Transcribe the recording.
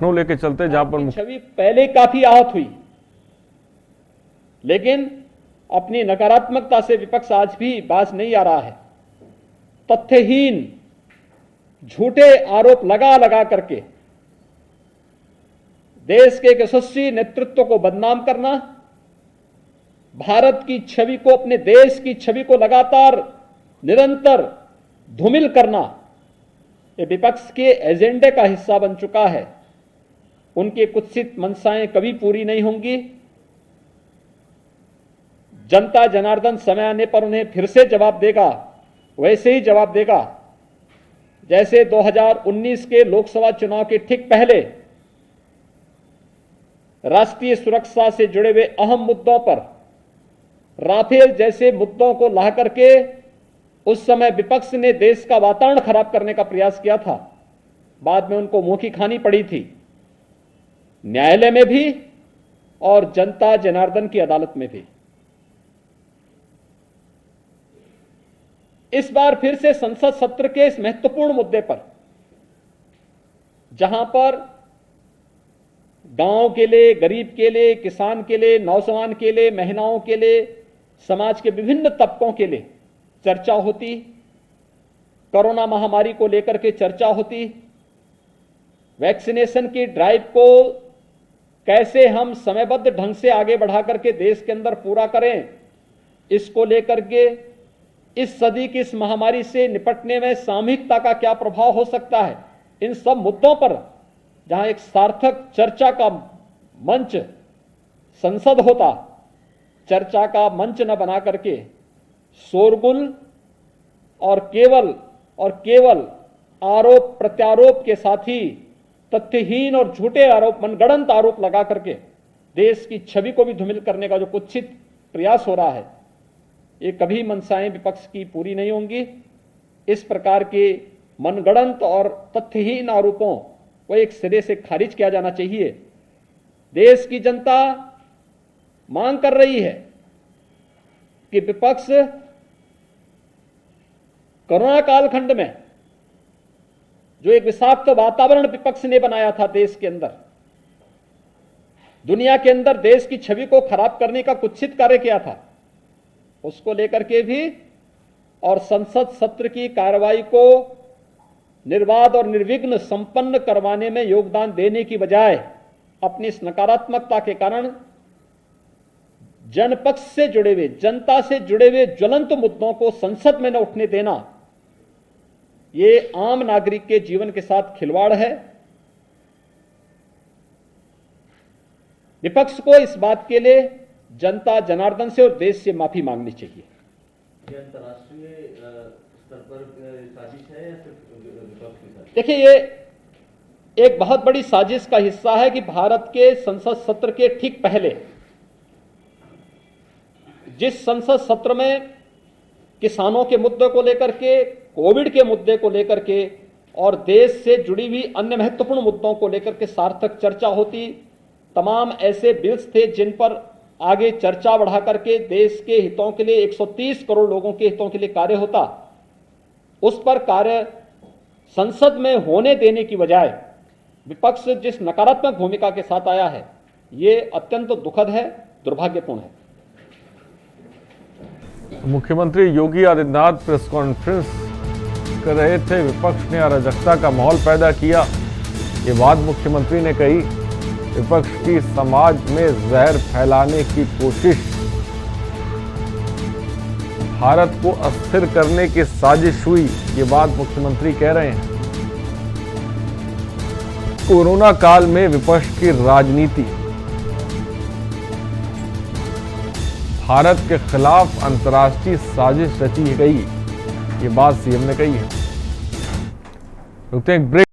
लेके चलते जहां पर छवि पहले काफी आहत हुई, लेकिन अपनी नकारात्मकता से विपक्ष आज भी बाज नहीं आ रहा है। तथ्यहीन झूठे आरोप लगा लगा करके देश के एक यशस्वी नेतृत्व को बदनाम करना, भारत की छवि को, अपने देश की छवि को लगातार निरंतर धूमिल करना, यह विपक्ष के एजेंडे का हिस्सा बन चुका है। उनकी कुत्सित मंशाएं कभी पूरी नहीं होंगी। जनता जनार्दन समय आने पर उन्हें फिर से जवाब देगा, वैसे ही जवाब देगा जैसे 2019 के लोकसभा चुनाव के ठीक पहले राष्ट्रीय सुरक्षा से जुड़े हुए अहम मुद्दों पर, राफेल जैसे मुद्दों को ला करके उस समय विपक्ष ने देश का वातावरण खराब करने का प्रयास किया था। बाद में उनको मुंह की खानी पड़ी थी, न्यायालय में भी और जनता जनार्दन की अदालत में भी। इस बार फिर से संसद सत्र के इस महत्वपूर्ण मुद्दे पर, जहां पर गांव के लिए, गरीब के लिए, किसान के लिए, नौजवान के लिए, महिलाओं के लिए, समाज के विभिन्न तबकों के लिए चर्चा होती, कोरोना महामारी को लेकर के चर्चा होती, वैक्सीनेशन की ड्राइव को कैसे हम समयबद्ध ढंग से आगे बढ़ा करके देश के अंदर पूरा करें, इसको लेकर के इस सदी की इस महामारी से निपटने में सामूहिकता का क्या प्रभाव हो सकता है, इन सब मुद्दों पर जहां एक सार्थक चर्चा का मंच संसद होता, चर्चा का मंच न बना करके शोरगुल और केवल आरोप प्रत्यारोप के साथ ही तथ्यहीन और झूठे आरोप, मनगढ़ंत आरोप लगा करके देश की छवि को भी धूमिल करने का जो कुत्सित प्रयास हो रहा है, ये कभी मंशाएं विपक्ष की पूरी नहीं होंगी। इस प्रकार के मनगढ़ंत और तथ्यहीन आरोपों को एक सिरे से खारिज किया जाना चाहिए। देश की जनता मांग कर रही है कि विपक्ष कोरोना कालखंड में जो एक विषाक्त वातावरण विपक्ष ने बनाया था देश के अंदर, दुनिया के अंदर देश की छवि को खराब करने का कुत्सित कार्य किया था, उसको लेकर के भी और संसद सत्र की कार्रवाई को निर्बाध और निर्विघ्न संपन्न करवाने में योगदान देने की बजाय अपनी इस नकारात्मकता के कारण जनपक्ष से जुड़े हुए, जनता से जुड़े हुए ज्वलंत मुद्दों को संसद में न उठने देना, ये आम नागरिक के जीवन के साथ खिलवाड़ है। विपक्ष को इस बात के लिए जनता जनार्दन से और देश से माफी मांगनी चाहिए। ये अंतर्राष्ट्रीय स्तर पर साजिश है या सिर्फ विपक्ष की साजिश? देखिए, ये एक बहुत बड़ी साजिश का हिस्सा है कि भारत के संसद सत्र के ठीक पहले, जिस संसद सत्र में किसानों के मुद्दे को लेकर के, कोविड के मुद्दे को लेकर के और देश से जुड़ी हुई अन्य महत्वपूर्ण मुद्दों को लेकर के सार्थक चर्चा होती, तमाम ऐसे बिल्स थे जिन पर आगे चर्चा बढ़ा करके देश के हितों के लिए, 130 करोड़ लोगों के हितों के लिए कार्य होता, उस पर कार्य संसद में होने देने की बजाय विपक्ष जिस नकारात्मक भूमिका के साथ आया है, ये अत्यंत दुखद है, दुर्भाग्यपूर्ण है। मुख्यमंत्री योगी आदित्यनाथ प्रेस कॉन्फ्रेंस कर रहे थे। विपक्ष ने अराजकता का माहौल पैदा किया, ये बात मुख्यमंत्री ने कही। विपक्ष की समाज में जहर फैलाने की कोशिश, भारत को अस्थिर करने की साजिश हुई, ये बात मुख्यमंत्री कह रहे हैं। कोरोना काल में विपक्ष की राजनीति, भारत के खिलाफ अंतर्राष्ट्रीय साजिश रची गई, ये बात सीएम ने कही है। रुकते हैं एक ब्रेक।